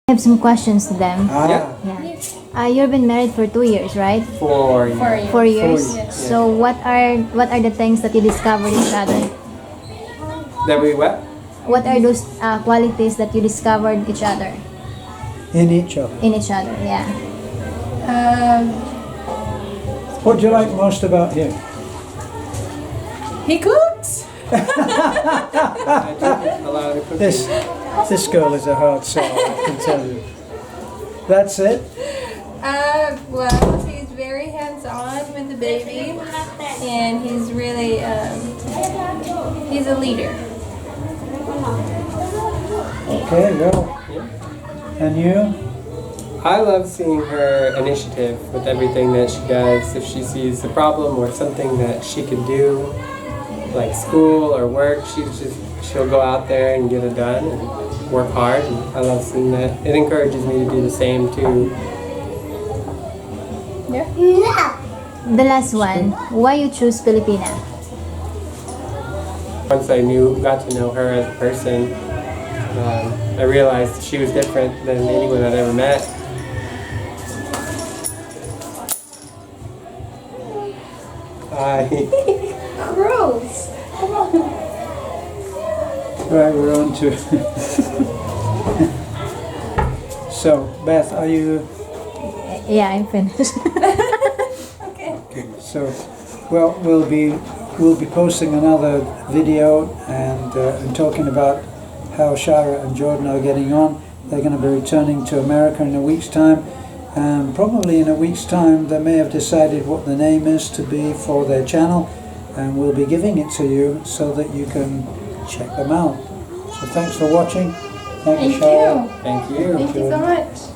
I have some questions to them. Yeah. Yeah. You've been married for 2 years, right? 4 years. 4 years. 4 years. 4 years. So what are the things that you discovered each other? That we what? What are those qualities that you discovered each other In each other. in each other? Yeah. What do you like most about him? He cooks. I do a lot of the cooking. This girl is a hard sell, I can tell you. That's it? Well, he's very hands-on with the baby, and he's really he's a leader. Okay, well. And you? I love seeing her initiative with everything that she does. If she sees a problem or something that she can do, like school or work, she'll go out there and get it done and work hard. And I love seeing that. It encourages me to do the same too. The last one. Why you choose Filipina? Once I got to know her as a person, I realized she was different than anyone I'd ever met. Gross. Right, we're on to. So, Beth, are you? Yeah, I'm finished. Okay. So, well, we'll be posting another video and talking about how Shara and Jordan are getting on. They're going to be returning to America in a week's time. And probably in a week's time they may have decided what the name is to be for their channel, and we'll be giving it to you so that you can check them out. So thanks for watching. Thank you, Shara. Thank you. Thank you so much.